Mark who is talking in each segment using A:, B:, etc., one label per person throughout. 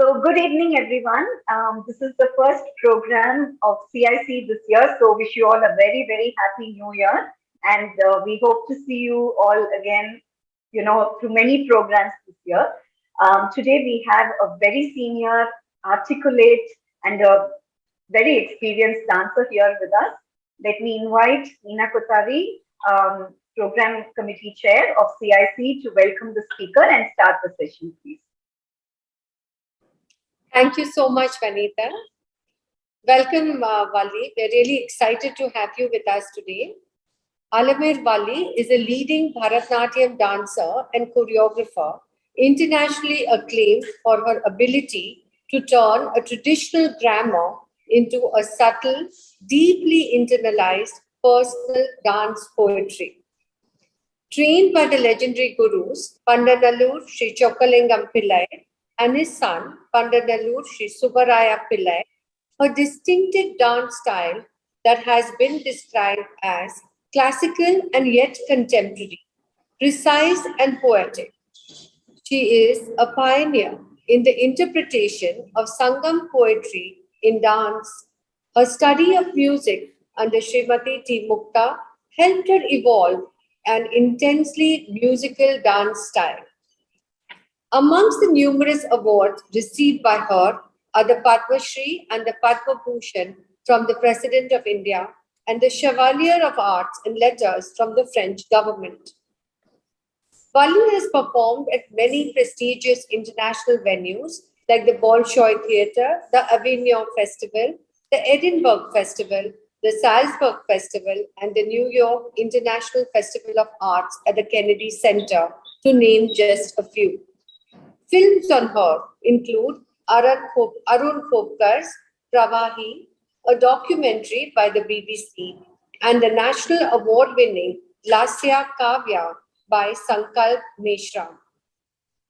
A: Good evening, everyone. This is the first program of CIC this year. So, wish you all a very, very happy new year. And we hope to see you all again, through many programs this year. Today, we have a very senior, articulate, and a very experienced dancer here with us. Let me invite Neena Kotari, Program Committee Chair of CIC, to welcome the speaker and start the session, please.
B: Thank you so much, Vanita. Welcome, Valli. We're really excited to have you with us today. Alarmel Valli is a leading Bharatanatyam dancer and choreographer, internationally acclaimed for her ability to turn a traditional grammar into a subtle, deeply internalized personal dance poetry. Trained by the legendary gurus Pandanallur Sri Chokkalingam Pillai and his son, Pandanallur Sri Subbaraya Pillai, her distinctive dance style that has been described as classical and yet contemporary, precise and poetic. She is a pioneer in the interpretation of Sangam poetry in dance. Her study of music under Srimati T. Mukta helped her evolve an intensely musical dance style. Amongst the numerous awards received by her are the Padma Shri and the Padma Bhushan from the President of India and the Chevalier of Arts and Letters from the French government. Valli has performed at many prestigious international venues like the Bolshoi Theatre, the Avignon Festival, the Edinburgh Festival, the Salzburg Festival, and the New York International Festival of Arts at the Kennedy Center, to name just a few. Films on her include Arun Khopkar's Pravahi, a documentary by the BBC, and the national award-winning Lasya Kavya by Sankalp Mishra.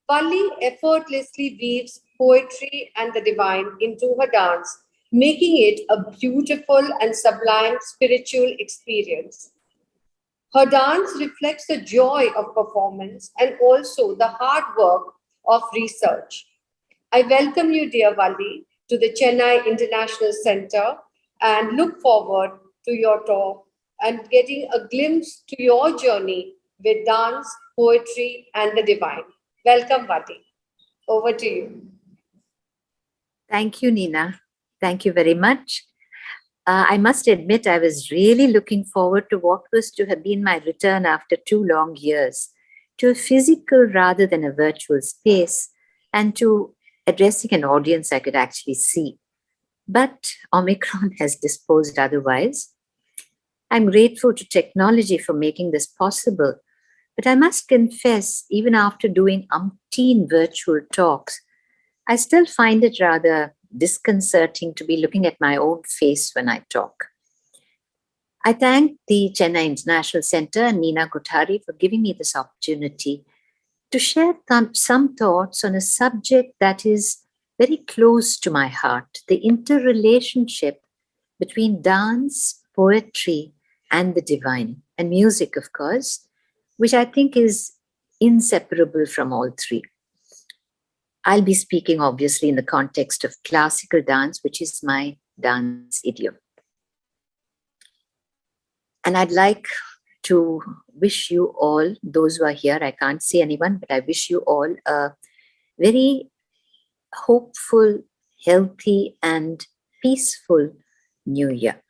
B: Valli effortlessly weaves poetry and the divine into her dance, making it a beautiful and sublime spiritual experience. Her dance reflects the joy of performance and also the hard work of research. I welcome you, dear Valli, to the Chennai International Center and look forward to your talk and getting a glimpse to your journey with dance, poetry, and the divine. Welcome, Valli. Over to you.
C: Thank you, Neena. Thank you very much. I must admit, I was really looking forward to what was to have been my return after 2 long years to a physical rather than a virtual space and to addressing an audience I could actually see. But Omicron has disposed otherwise. I'm grateful to technology for making this possible. But I must confess, even after doing umpteen virtual talks, I still find it rather disconcerting to be looking at my own face when I talk. I thank the Chennai International Center and Neena Kotari for giving me this opportunity to share some thoughts on a subject that is very close to my heart, the interrelationship between dance, poetry, and the divine, and music, of course, which I think is inseparable from all three. I'll be speaking, obviously, in the context of classical dance, which is my dance idiom. And I'd like to wish you all, those who are here, I can't see anyone, but I wish you all a very hopeful, healthy, and peaceful New Year.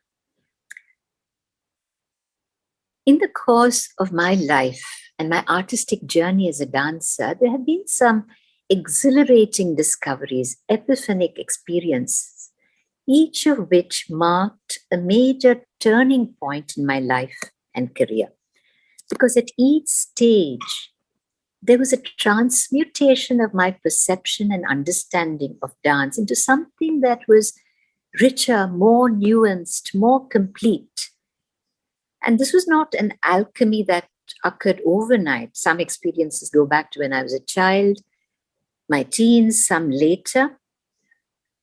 C: In the course of my life and my artistic journey as a dancer, there have been some exhilarating discoveries, epiphanic experiences, each of which marked a major turning point in my life and career. Because at each stage, there was a transmutation of my perception and understanding of dance into something that was richer, more nuanced, more complete. And this was not an alchemy that occurred overnight. Some experiences go back to when I was a child, my teens, some later.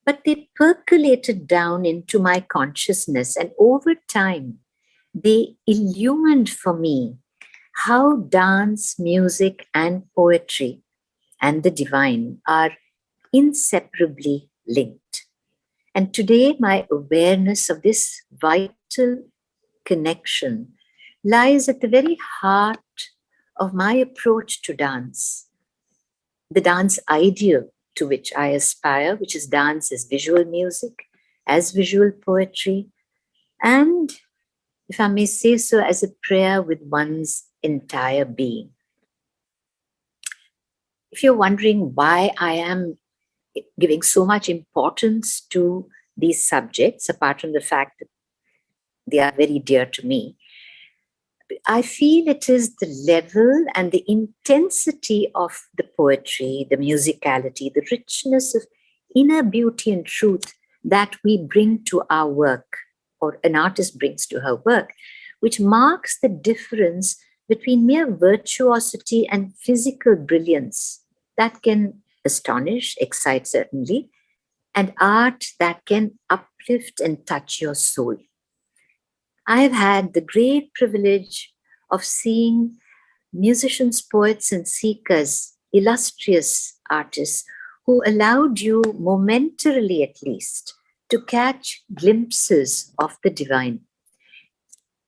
C: But they percolated down into my consciousness, and over time, they illumined for me how dance, music, and poetry and the divine are inseparably linked. And today, my awareness of this vital connection lies at the very heart of my approach to dance, the dance ideal to which I aspire, which is dance as visual music, as visual poetry, and, if I may say so, as a prayer with one's entire being. If you're wondering why I am giving so much importance to these subjects, apart from the fact that they are very dear to me, I feel it is the level and the intensity of the poetry, the musicality, the richness of inner beauty and truth that we bring to our work, or an artist brings to her work, which marks the difference between mere virtuosity and physical brilliance that can astonish, excite certainly, and art that can uplift and touch your soul. I've had the great privilege of seeing musicians, poets, and seekers, illustrious artists who allowed you, momentarily at least, to catch glimpses of the divine.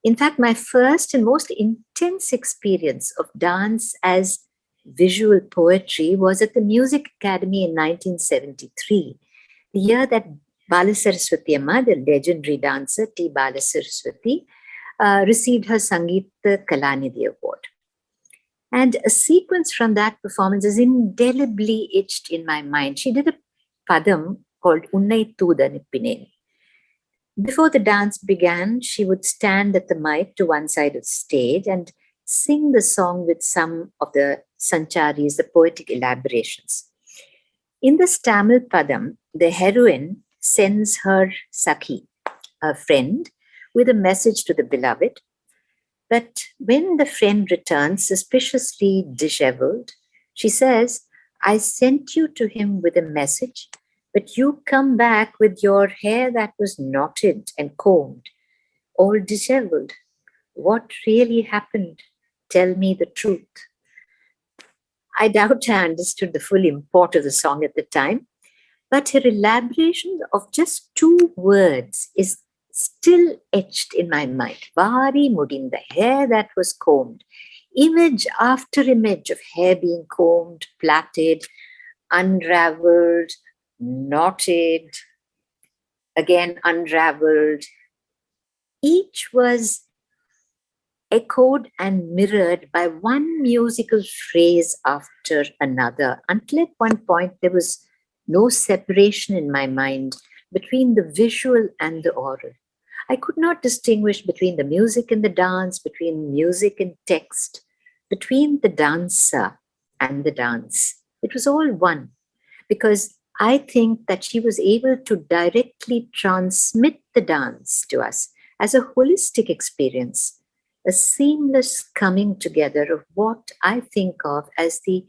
C: In fact, my first and most intense experience of dance as visual poetry was at the Music Academy in 1973, the year that Balasaraswati Amma, the legendary dancer T. Balasaraswati, received her Sangeeta Kalanidhi Award. And a sequence from that performance is indelibly etched in my mind. She did a padam called Unnai Tuda Nippinen. Before the dance began, she would stand at the mic to one side of the stage and sing the song with some of the sancharis, the poetic elaborations. In the Tamil padam, the heroine sends her Sakhi, her friend, with a message to the beloved. But when the friend returns, suspiciously disheveled, she says, I sent you to him with a message, but you come back with your hair that was knotted and combed, all disheveled. What really happened? Tell me the truth. I doubt I understood the full import of the song at the time, but her elaboration of just two words is still etched in my mind. Vari mudin, the hair that was combed. Image after image of hair being combed, plaited, unraveled, knotted, again unraveled. Each was echoed and mirrored by one musical phrase after another, until at one point there was no separation in my mind between the visual and the oral. I could not distinguish between the music and the dance, between music and text, between the dancer and the dance. It was all one, because I think that she was able to directly transmit the dance to us as a holistic experience, a seamless coming together of what I think of as the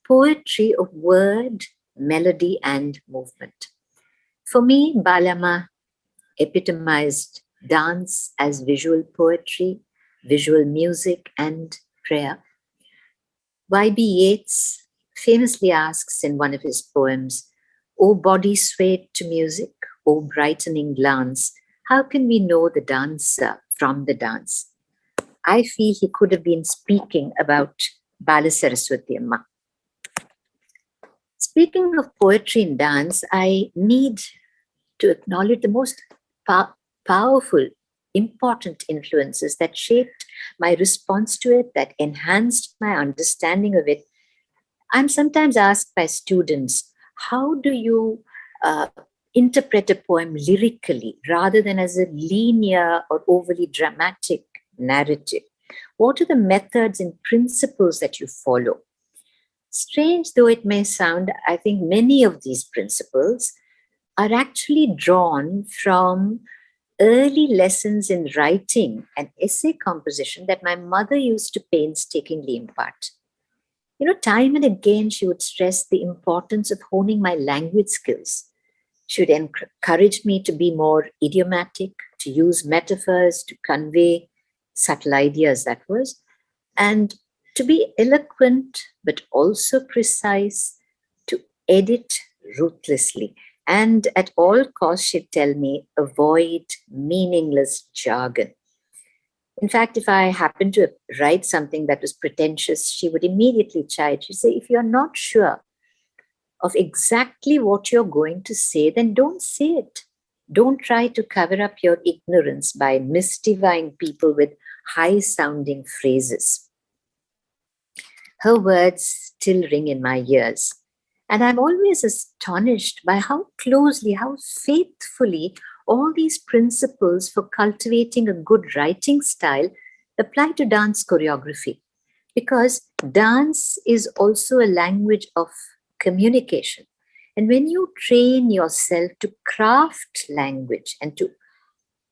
C: poetry of word, melody, and movement. For me, Balama epitomized dance as visual poetry, visual music, and prayer. Y.B. Yeats famously asks in one of his poems, O body swayed to music, O brightening glance, how can we know the dancer from the dance? I feel he could have been speaking about Balasaraswati Amma. Speaking of poetry and dance, I need to acknowledge the most powerful, important influences that shaped my response to it, that enhanced my understanding of it. I'm sometimes asked by students, how do you interpret a poem lyrically rather than as a linear or overly dramatic narrative? What are the methods and principles that you follow? Strange though it may sound, I think many of these principles are actually drawn from early lessons in writing and essay composition that my mother used to painstakingly impart. You know, time and again, she would stress the importance of honing my language skills. She would encourage me to be more idiomatic, to use metaphors to convey subtle ideas, that was, and to be eloquent, but also precise, to edit ruthlessly. And at all costs, she'd tell me, avoid meaningless jargon. In fact, if I happened to write something that was pretentious, she would immediately chide. She'd say, if you're not sure of exactly what you're going to say, then don't say it. Don't try to cover up your ignorance by mystifying people with high sounding phrases. Her words still ring in my ears. And I'm always astonished by how closely, how faithfully all these principles for cultivating a good writing style apply to dance choreography. Because dance is also a language of communication. And when you train yourself to craft language and to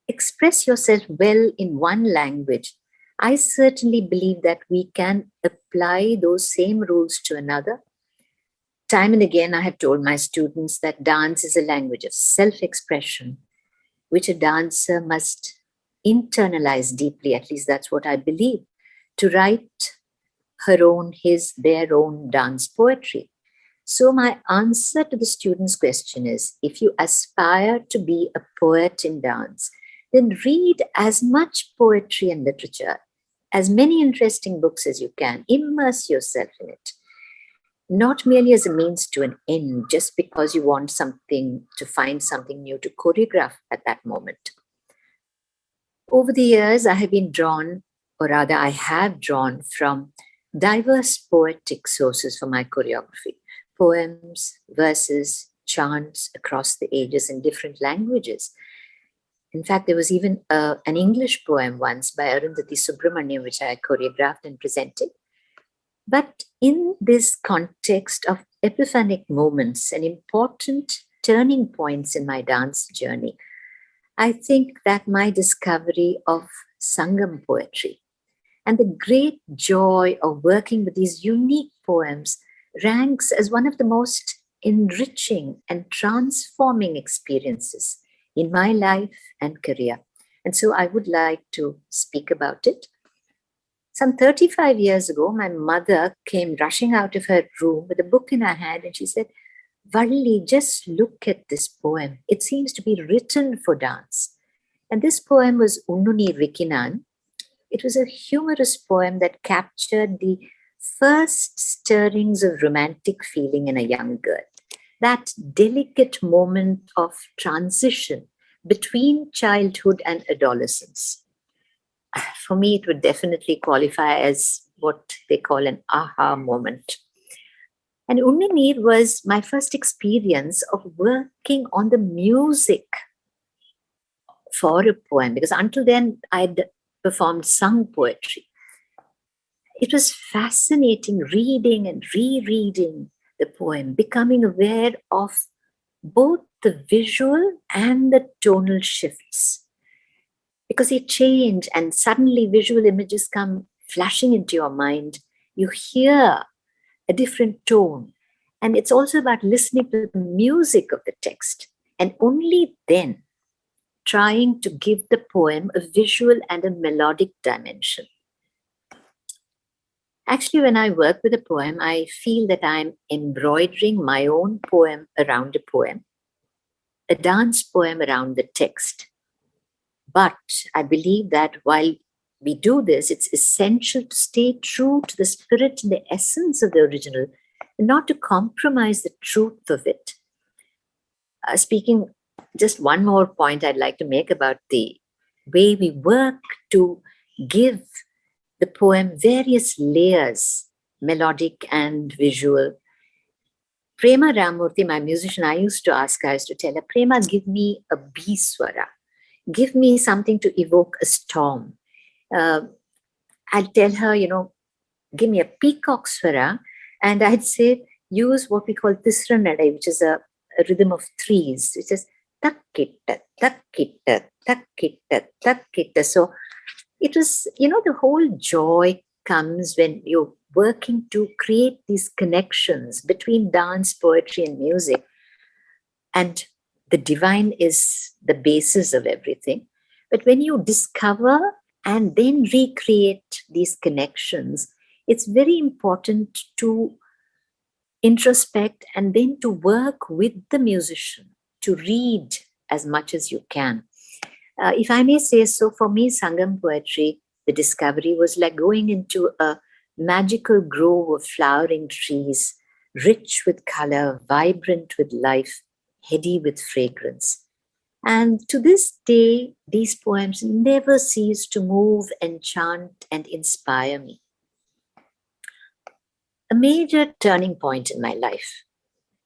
C: express yourself well in one language, I certainly believe that we can apply those same rules to another. Time and again, I have told my students that dance is a language of self-expression, which a dancer must internalize deeply. At least that's what I believe, to write their own dance poetry. So my answer to the student's question is, if you aspire to be a poet in dance, then read as much poetry and literature, as many interesting books as you can. Immerse yourself in it. Not merely as a means to an end, just because you want something to find something new to choreograph at that moment. Over the years, I have been drawn, or rather I have drawn from diverse poetic sources for my choreography. Poems, verses, chants across the ages in different languages. In fact, there was even an English poem once by Arundhati Subramaniam, which I choreographed and presented. But in this context of epiphanic moments and important turning points in my dance journey, I think that my discovery of Sangam poetry and the great joy of working with these unique poems ranks as one of the most enriching and transforming experiences in my life and career. And so I would like to speak about it. Some 35 years ago, my mother came rushing out of her room with a book in her hand, and she said, Valli, just look at this poem. It seems to be written for dance. And this poem was Unnuni Vikinan. It was a humorous poem that captured the first stirrings of romantic feeling in a young girl. That delicate moment of transition between childhood and adolescence. For me, it would definitely qualify as what they call an aha moment. And Unninir was my first experience of working on the music for a poem, because until then I'd performed sung poetry. It was fascinating reading and rereading the poem, becoming aware of both the visual and the tonal shifts. Because they change and suddenly visual images come flashing into your mind. You hear a different tone. And it's also about listening to the music of the text. And only then trying to give the poem a visual and a melodic dimension. Actually, when I work with a poem, I feel that I'm embroidering my own poem around a poem, a dance poem around the text. But I believe that while we do this, it's essential to stay true to the spirit and the essence of the original, and not to compromise the truth of it. Speaking, just one more point I'd like to make about the way we work to give the poem various layers, melodic and visual. Prema Ramurthy, my musician, I used to tell her, Prema, give me a B swara. Give me something to evoke a storm. I'd tell her, give me a peacock swara, and I'd say, use what we call Tisra Nadai, which is a rhythm of threes, which is takkitta, takkitta, takkitta, takkitta. So it was, the whole joy comes when you're working to create these connections between dance, poetry, and music. And the divine is the basis of everything. But when you discover and then recreate these connections, it's very important to introspect, and then to work with the musician, to read as much as you can. If I may say so, for me, Sangam poetry, the discovery was like going into a magical grove of flowering trees, rich with color, vibrant with life, heady with fragrance. And to this day, these poems never cease to move, enchant, and inspire me. A major turning point in my life,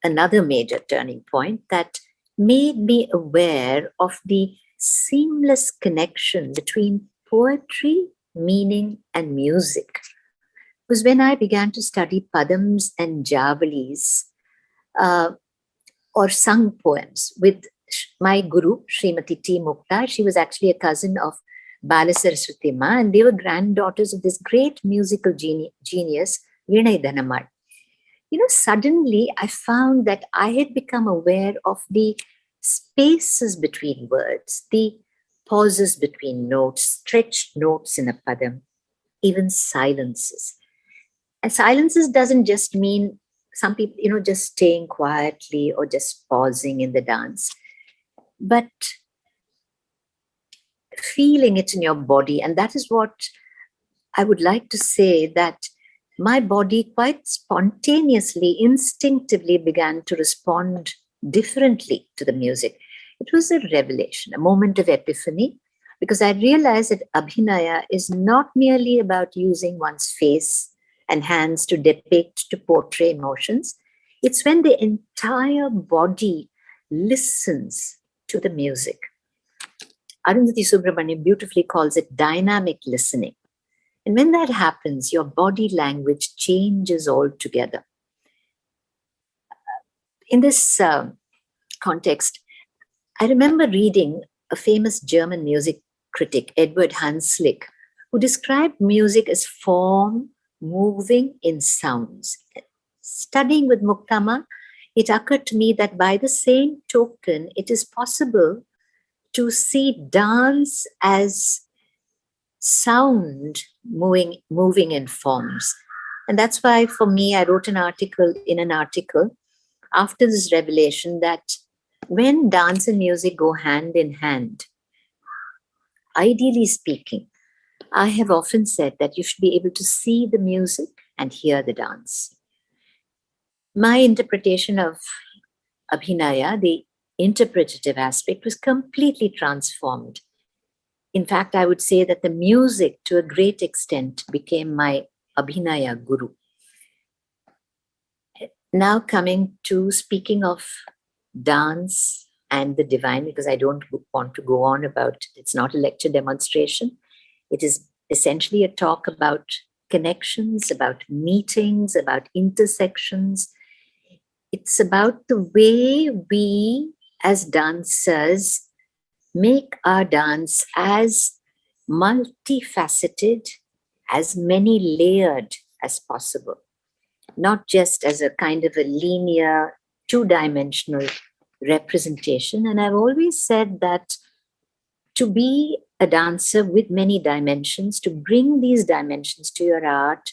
C: another major turning point that made me aware of the seamless connection between poetry, meaning, and music was when I began to study padams and javalis, uh, or sung poems with my guru, Srimati T. Mukta. She was actually a cousin of Balasaraswati Ma, and they were granddaughters of this great musical genius, Vinay Dhanamad. Suddenly I found that I had become aware of the spaces between words, the pauses between notes, stretched notes in a padam, even silences. And silences doesn't just mean some people, just staying quietly or just pausing in the dance, but feeling it in your body. And that is what I would like to say, that my body quite spontaneously, instinctively began to respond differently to the music. It was a revelation, a moment of epiphany, because I realized that Abhinaya is not merely about using one's face and hands to depict, to portray emotions. It's when the entire body listens to the music. Arundhati Subramanian beautifully calls it dynamic listening. And when that happens, your body language changes altogether. In this context, I remember reading a famous German music critic, Edward Hanslick, who described music as form moving in sounds. Studying with Muktama, it occurred to me that by the same token, it is possible to see dance as sound moving in forms. And that's why for me, I wrote an article after this revelation that when dance and music go hand in hand, ideally speaking, I have often said that you should be able to see the music and hear the dance. My interpretation of Abhinaya, the interpretative aspect, was completely transformed. In fact, I would say that the music, to a great extent, became my Abhinaya guru. Now coming to speaking of dance and the divine, because I don't want to go on about, it's not a lecture demonstration. It is essentially a talk about connections, about meetings, about intersections. It's about the way we as dancers make our dance as multifaceted, as many layered as possible, not just as a kind of a linear, two-dimensional representation. And I've always said that to be a dancer with many dimensions, to bring these dimensions to your art,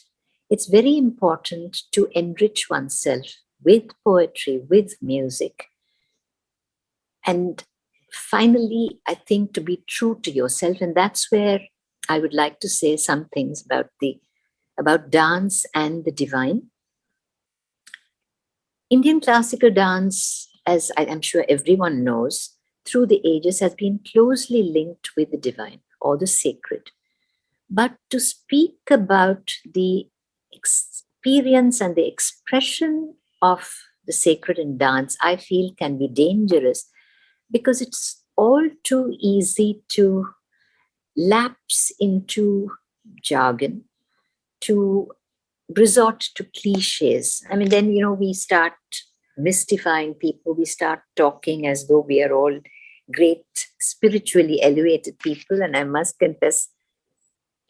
C: it's very important to enrich oneself with poetry, with music. And finally, I think to be true to yourself. And that's where I would like to say some things about dance and the divine. Indian classical dance, as I'm sure everyone knows, through the ages has been closely linked with the divine or the sacred. But to speak about the experience and the expression of the sacred in dance, I feel can be dangerous, because it's all too easy to lapse into jargon, to resort to cliches. I mean, then, we start mystifying people. We start talking as though we are all great, spiritually elevated people. And I must confess,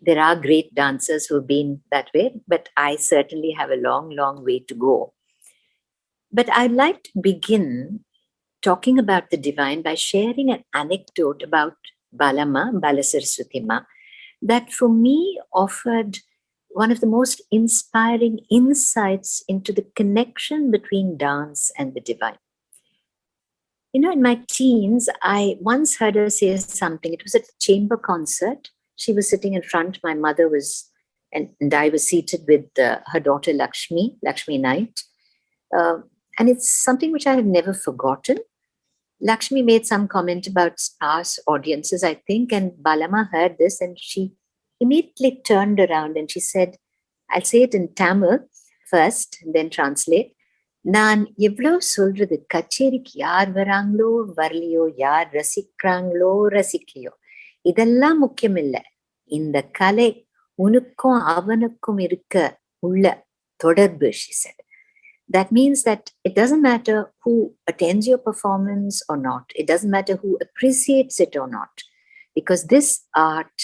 C: there are great dancers who have been that way, but I certainly have a long, long way to go. But I'd like to begin talking about the divine by sharing an anecdote about Balasaraswati Ma that for me offered one of the most inspiring insights into the connection between dance and the divine. In my teens, I once heard her say something. It was a chamber concert. She was sitting in front. My mother was, and I was seated with her daughter Lakshmi Knight. And it's something which I have never forgotten. Lakshmi made some comment about sparse audiences, I think, and Balama heard this and she immediately turned around and she said, I'll say it in Tamil first, and then translate. நான் எவ்வளவு சொல்றது கச்சேரிக்கு யார் வராங்களோ வரலையோ யார் ரசிக்கிறாங்களோ ரசிக்கலையோ இதெல்லாம் முக்கியம் இல்லை இந்த கலை உனக்கும் அவனுக்கும் இருக்க உள்ள தொடர்பு, she said. That means that it doesn't matter who attends your performance or not. It doesn't matter who appreciates it or not, because this art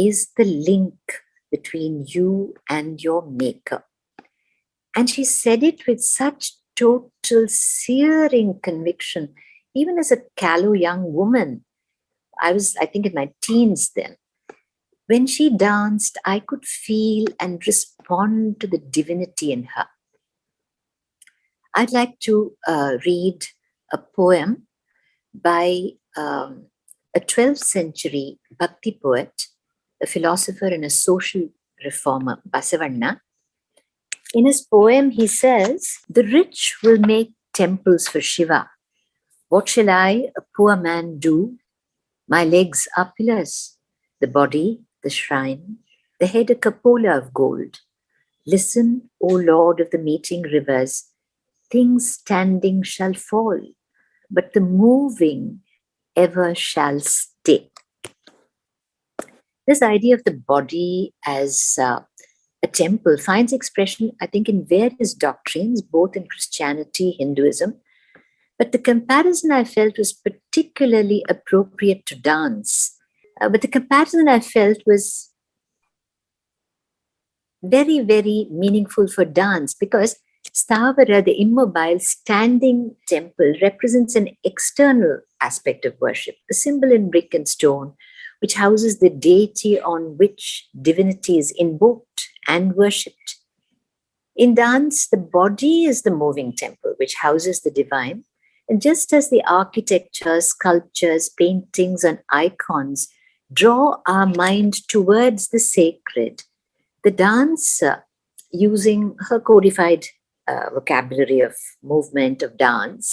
C: is the link between you and your maker. And she said it with such total searing conviction. Even as a callow young woman, I was, I think, in my teens then. When she danced, I could feel and respond to the divinity in her. I'd like to read a poem by a 12th century Bhakti poet, a philosopher and a social reformer, Basavanna. In his poem, he says, "The rich will make temples for Shiva. What shall I, a poor man, do? My legs are pillars, the body, the shrine, the head a cupola of gold. Listen, O Lord of the meeting rivers, things standing shall fall, but the moving ever shall stay." This idea of the body as a temple finds expression, I think, in various doctrines, both in Christianity, Hinduism. But the comparison I felt was particularly appropriate to dance. But the comparison I felt was very, very meaningful for dance because Stavara, the immobile standing temple, represents an external aspect of worship, a symbol in brick and stone, which houses the deity on which divinity is invoked and worshipped. In dance, the body is the moving temple, which houses the divine. And just as the architecture, sculptures, paintings, and icons draw our mind towards the sacred, the dancer, using her codified vocabulary of movement, of dance,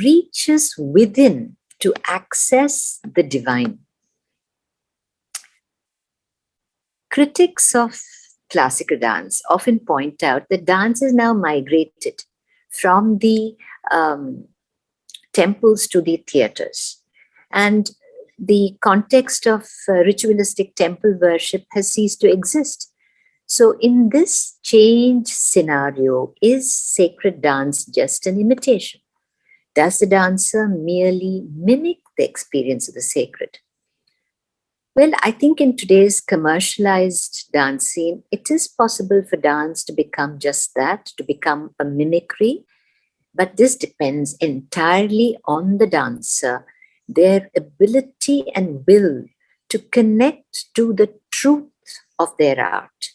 C: reaches within to access the divine. Critics of classical dance often point out that dance is now migrated from the temples to the theaters. And the context of ritualistic temple worship has ceased to exist. So in this change scenario, is sacred dance just an imitation? Does the dancer merely mimic the experience of the sacred? Well, I think in today's commercialized dance scene, it is possible for dance to become just that, to become a mimicry. But this depends entirely on the dancer, their ability and will to connect to the truth of their art.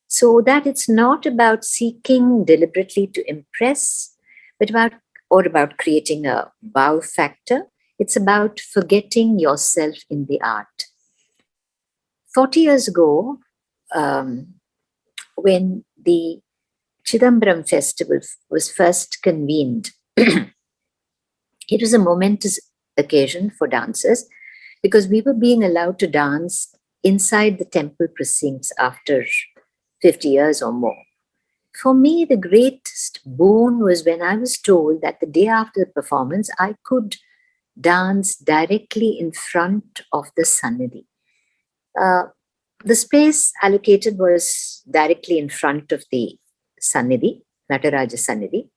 C: So that it's not about seeking deliberately to impress, but about creating a wow factor. It's about forgetting yourself in the art. 40 years ago, when the Chidambaram festival was first convened, it was a momentous occasion for dancers because we were being allowed to dance inside the temple precincts after 50 years or more. For me, the greatest boon was when I was told that the day after the performance, I could dance directly in front of the Sannidhi. The space allocated was directly in front of the Sannidhi, Nataraja Sannidhi.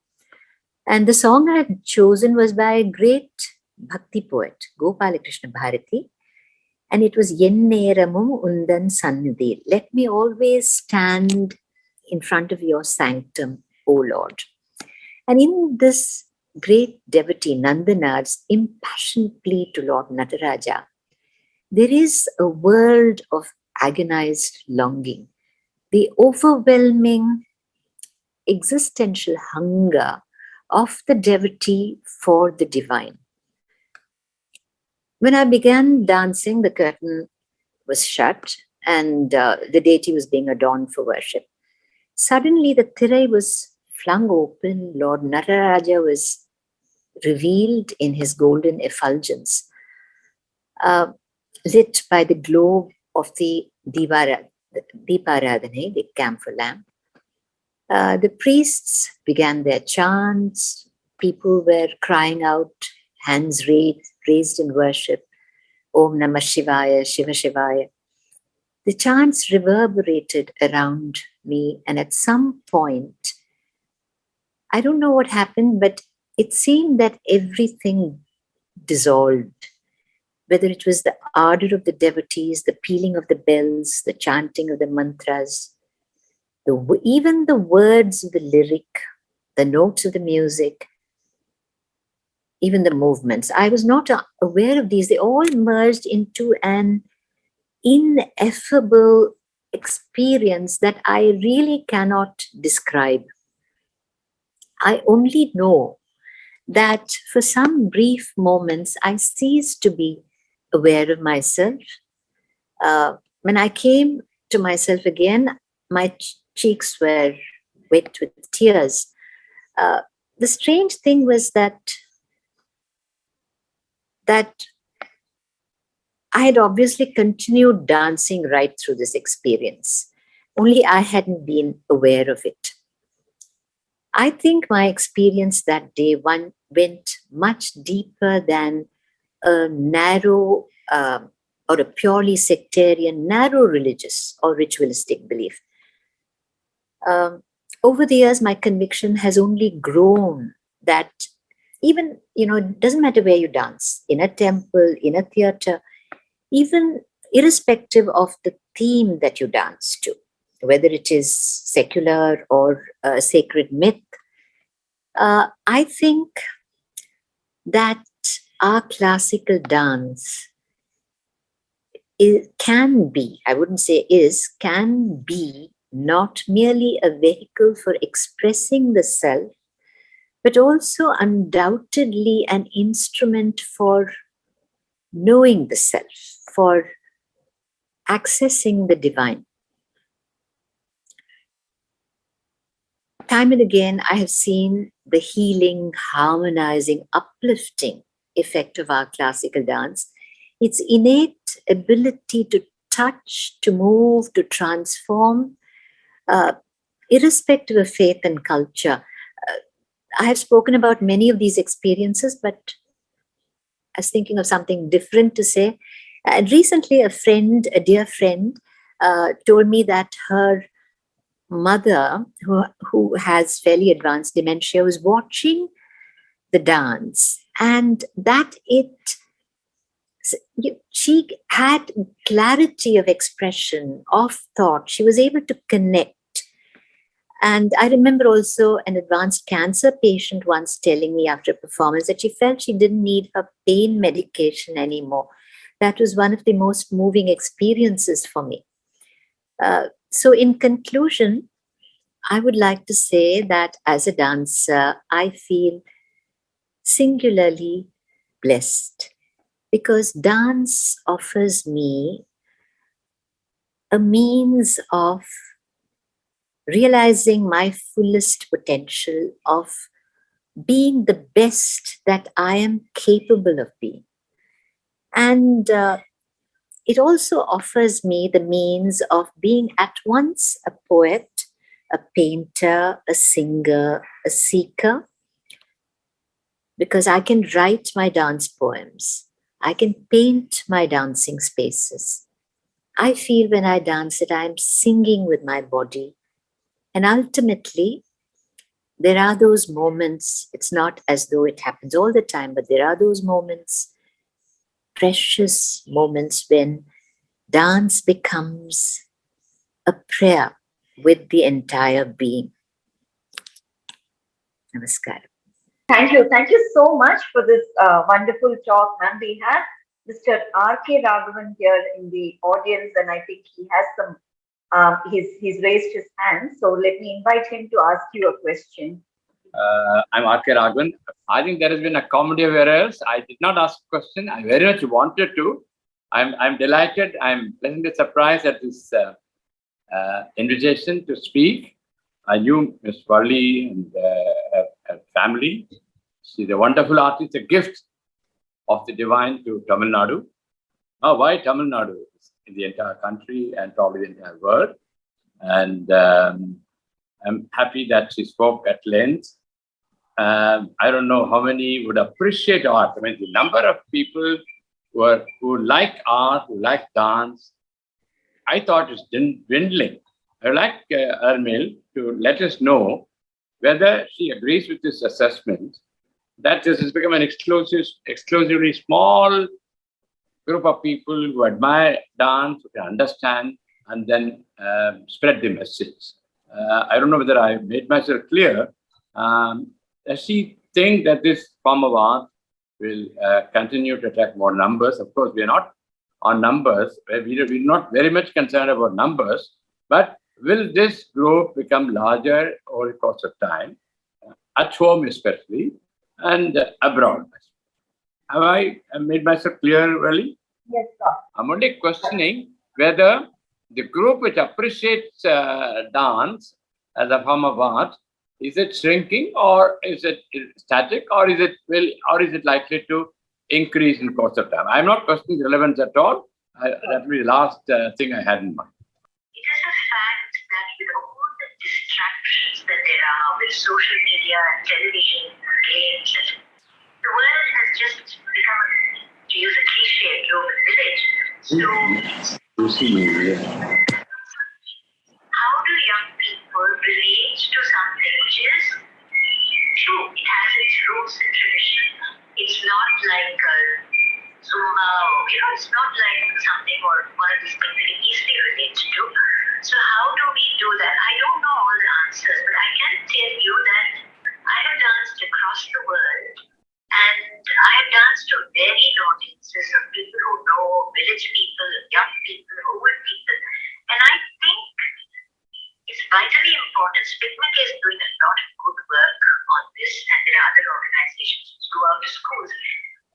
C: And the song I had chosen was by a great Bhakti poet, Gopalakrishna Bharati. And it was Yenneramum Undan Sannidhi. Let me always stand in front of your sanctum, O Lord. And in this great devotee, Nandanar's impassioned plea to Lord Nataraja, there is a world of agonized longing, the overwhelming existential hunger of the devotee for the divine. When I began dancing, the curtain was shut and the deity was being adorned for worship. Suddenly, the thirai was flung open. Lord Nataraja was revealed in his golden effulgence, lit by the glow of the Deeparadhane, the camphor lamp. The priests began their chants. People were crying out, hands raised in worship. Om Namah Shivaya, Shiva Shivaya. The chants reverberated around me, and at some point, I don't know what happened, but it seemed that everything dissolved. Whether it was the ardor of the devotees, the pealing of the bells, the chanting of the mantras, even the words of the lyric, the notes of the music, even the movements. I was not aware of these. They all merged into an ineffable experience that I really cannot describe. I only know that for some brief moments I ceased to be aware of myself. When I came to myself again, my cheeks were wet with tears. The strange thing was that I had obviously continued dancing right through this experience. Only I hadn't been aware of it. I think my experience that day went much deeper than a narrow or a purely sectarian, narrow religious or ritualistic belief. Over the years, my conviction has only grown that even, it doesn't matter where you dance, in a temple, in a theater, even irrespective of the theme that you dance to, whether it is secular or a sacred myth, I think that our classical dance can be, I wouldn't say is, can be not merely a vehicle for expressing the self, but also undoubtedly an instrument for knowing the self, for accessing the divine. Time and again, I have seen the healing, harmonizing, uplifting effect of our classical dance. Its innate ability to touch, to move, to transform, irrespective of faith and culture. I have spoken about many of these experiences, but I was thinking of something different to say. And recently, a dear friend, told me that her mother, who has fairly advanced dementia, was watching the dance, and that she had clarity of expression, of thought. She was able to connect. And I remember also an advanced cancer patient once telling me after a performance that she felt she didn't need her pain medication anymore. That was one of the most moving experiences for me. So in conclusion, I would like to say that as a dancer, I feel singularly blessed because dance offers me a means of realizing my fullest potential, of being the best that I am capable of being. And it also offers me the means of being at once a poet, a painter, a singer, a seeker, because I can write my dance poems. I can paint my dancing spaces. I feel when I dance that I'm singing with my body. And ultimately, there are those moments, it's not as though it happens all the time, but there are those moments, precious moments, when dance becomes a prayer with the entire being. Namaskaram.
A: Thank you. Thank you so much for this wonderful talk, ma'am, we had. Mr. R.K. Raghavan here in the audience, and I think he has some, he's raised his hand. So let me invite him to ask you a question.
D: I'm R.K. Raghavan. I think there has been a comedy of errors. I did not ask a question. I very much wanted to. I'm delighted. I'm pleasantly surprised at this invitation to speak. I knew Ms. Valli and her family. She's a wonderful artist, a gift of the divine to Tamil Nadu. Now, why Tamil Nadu? In the entire country and probably the entire world. And I'm happy that she spoke at length. I don't know how many would appreciate art. I mean, the number of people who like art, who like dance, I thought it's dwindling. I would like Alarmel to let us know whether she agrees with this assessment that this has become an exclusively small group of people who admire dance, who can understand, and then spread the message. I don't know whether I made myself clear. Does she think that this form of art will continue to attract more numbers? Of course, we are not on numbers. We're not very much concerned about numbers, but will this group become larger over the course of time, at home especially, and abroad? Have I made myself clear, really?
A: Yes, sir.
D: I'm only questioning whether the group which appreciates dance as a form of art, is it shrinking or is it static or is it likely to increase in course of time? I'm not questioning relevance at all. That will be the last thing I had in mind.
E: It is a fact that with all the distractions that there are with social media and television, games, the world has just become, to use a cliche, a global village. So, how do young people relate to something which is true? It has its roots and tradition. It's not like Zumba, or, it's not like something or one of these things that it easily relates to. So how do we do that? I don't know all the answers, but I can tell you that I have danced across the world, and I have danced to varied audiences of people who know, village people, young people, old people. And I think it's vitally important. Spitmik is doing a lot of good work on this, and there are other organizations which go out to schools.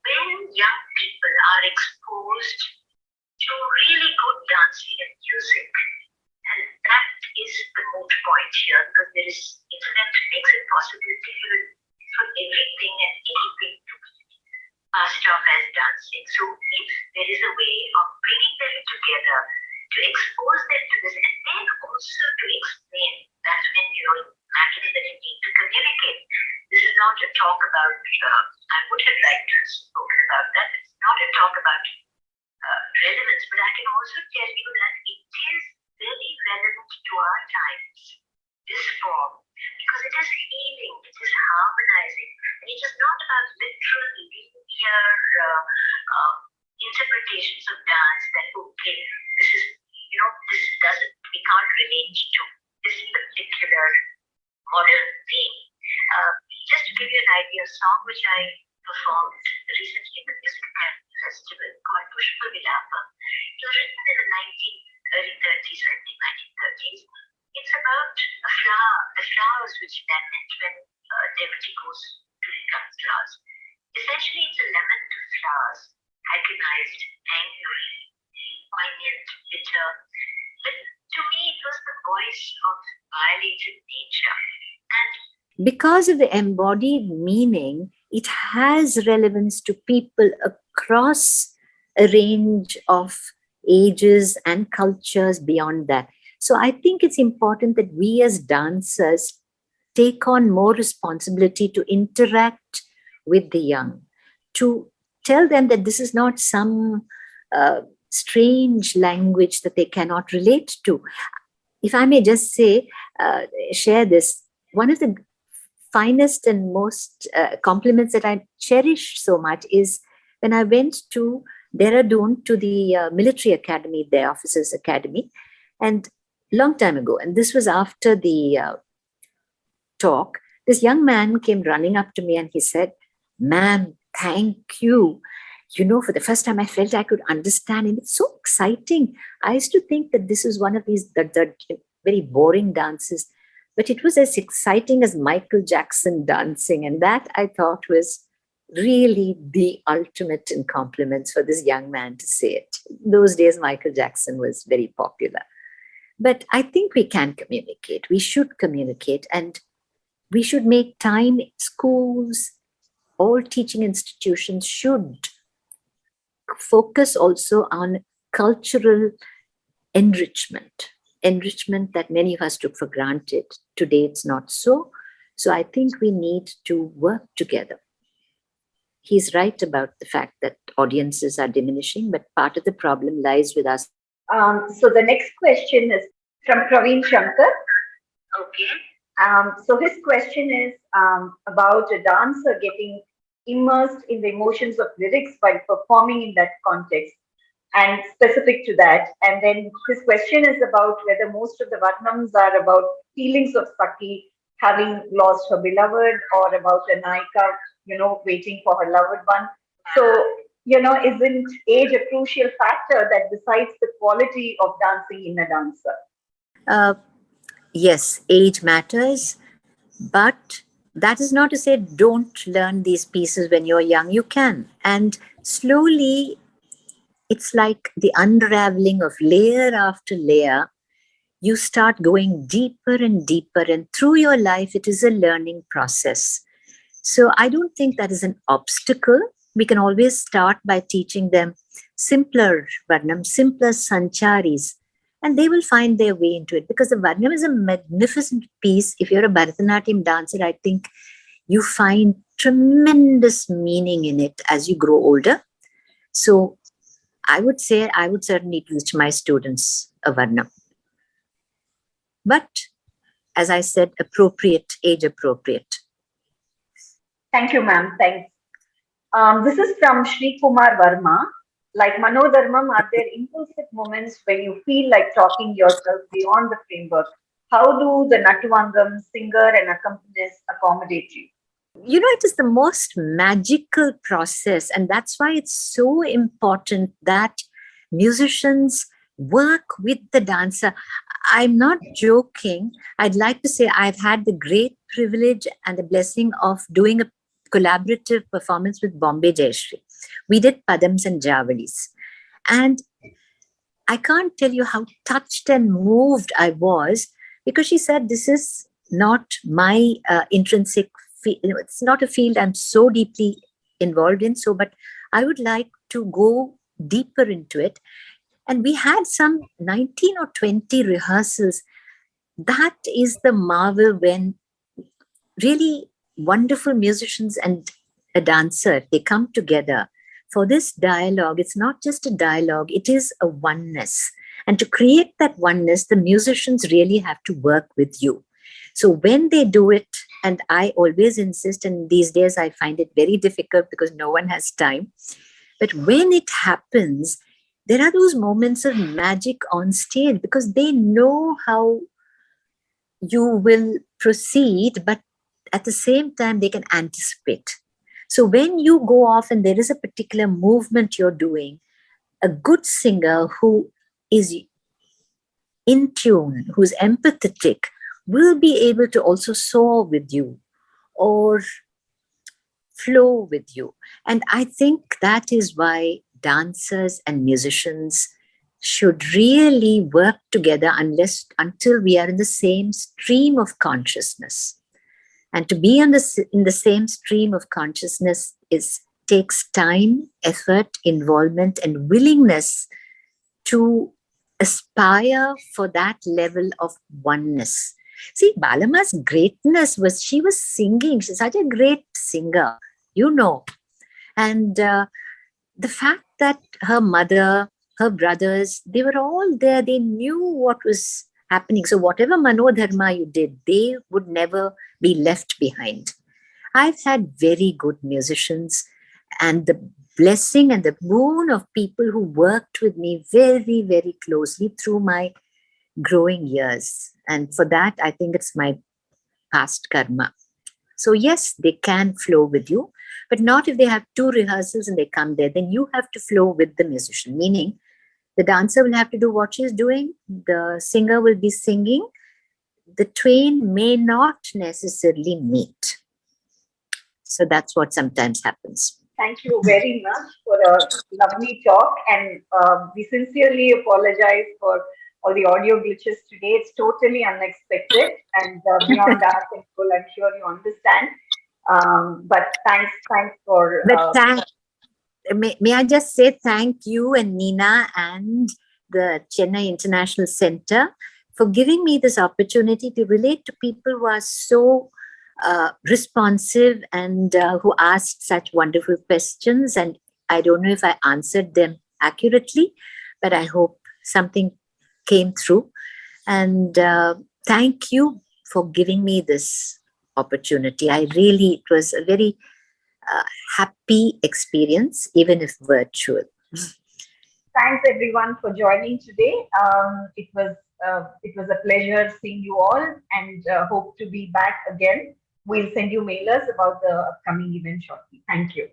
E: When young people are exposed to really good dancing and music, and that is the moot point here, because there is internet makes it possible for everything and anything to be passed off as dancing. So if there is a way of bringing them together to expose them to this, and then also to explain, that's when it matters that you need to communicate. This is not a talk about, I would have liked to have spoken about that. It's not a talk about relevance, but I can also tell you that it is very relevant to our times, this form, because it is healing, it is harmonizing, and it is not about literal linear interpretations of dance that, okay, this is, this doesn't, we can't relate to this particular modern theme. Just to give you an idea, a song which I performed recently in the Music Festival called Pushpa Vilapa. It was written in the early 30s, I think 1930s. It's about a flower, the flowers which then when devotee goes to pick up flowers. Essentially, it's a lament to flowers, agonized, angry, poignant, bitter. But to me, it was the voice of violated nature. And
C: because of the embodied meaning, it has relevance to people across a range of ages and cultures beyond that. So I think it's important that we as dancers take on more responsibility to interact with the young, to tell them that this is not some strange language that they cannot relate to. If I may just say, share this, one of the finest and most compliments that I cherish so much is when I went to Dehradun to the military academy, their officers academy, and long time ago, and this was after the talk, this young man came running up to me and he said, "Ma'am, thank you. for the first time I felt I could understand, and it's so exciting. I used to think that this is one of these the very boring dances, but it was as exciting as Michael Jackson dancing, and that I thought was really the ultimate in compliments for this young man to say it. In those days, Michael Jackson was very popular. But I think we can communicate. We should communicate, and we should make time. Schools, all teaching institutions should focus also on cultural enrichment that many of us took for granted. Today, it's not so. So I think we need to work together. He's right about the fact that audiences are diminishing, but part of the problem lies with us.
A: So the next question is from Praveen Shankar.
E: Okay.
A: So his question is about a dancer getting immersed in the emotions of lyrics while performing in that context, and specific to that. And then his question is about whether most of the Varnams are about feelings of Saki having lost her beloved, or about a Naika, waiting for her loved one. So, isn't age a crucial factor that decides the quality of dancing in a dancer?
C: Yes, age matters, but that is not to say don't learn these pieces when you're young. You can. And slowly, it's like the unraveling of layer after layer. You start going deeper and deeper, and through your life, it is a learning process. So I don't think that is an obstacle. We can always start by teaching them simpler Varnam, simpler Sancharis, and they will find their way into it, because the Varnam is a magnificent piece. If you're a Bharatanatyam dancer, I think you find tremendous meaning in it as you grow older. So I would say I would certainly teach my students a Varnam. But as I said, appropriate, age appropriate.
A: Thank you, ma'am. Thanks. This is from Shri Kumar Verma. Like Manodharmam, are there impulsive moments when you feel like talking yourself beyond the framework? How do the Natuvangam singer and accompanist accommodate you?
C: It is the most magical process, and that's why it's so important that musicians work with the dancer. I'm not joking. I'd like to say I've had the great privilege and the blessing of doing a collaborative performance with Bombay Jayashree. We did Padams and Javalis. And I can't tell you how touched and moved I was, because she said, this is not my intrinsic field. It's not a field I'm so deeply involved in. But I would like to go deeper into it. And we had some 19 or 20 rehearsals. That is the marvel when really wonderful musicians and a dancer, they come together for this dialogue. It's not just a dialogue, it is a oneness. And to create that oneness, the musicians really have to work with you. So when they do it, and I always insist, and these days I find it very difficult because no one has time, but when it happens, there are those moments of magic on stage, because they know how you will proceed, but at the same time, they can anticipate. So when you go off and there is a particular movement you're doing, a good singer who is in tune, who's empathetic, will be able to also soar with you or flow with you. And I think that is why dancers and musicians should really work together until we are in the same stream of consciousness. And to be in the same stream of consciousness takes time, effort, involvement, and willingness to aspire for that level of oneness. See, Balama's greatness was she was singing. She's such a great singer, And the fact that her mother, her brothers, they were all there. They knew what was happening. So whatever Manodharma you did, they would never be left behind. I've had very good musicians, and the blessing and the boon of people who worked with me very, very closely through my growing years. And for that, I think it's my past karma. So yes, they can flow with you, but not if they have 2 rehearsals and they come there. Then you have to flow with the musician, meaning the dancer will have to do what she's doing, the singer will be singing. The twain may not necessarily meet. So that's what sometimes happens.
A: Thank you very much for a lovely talk, and we sincerely apologize for all the audio glitches today. It's totally unexpected and beyond our control. I'm sure you understand. But thanks for.
C: But may I just say thank you and Nina and the Chennai International Center for giving me this opportunity to relate to people who are so responsive and who asked such wonderful questions. And I don't know if I answered them accurately, but I hope something came through. And thank you for giving me this opportunity. It was a very happy experience, even if virtual.
A: Thanks everyone for joining today. It was a pleasure seeing you all, and hope to be back again. We'll send you mailers about the upcoming event shortly. Thank you.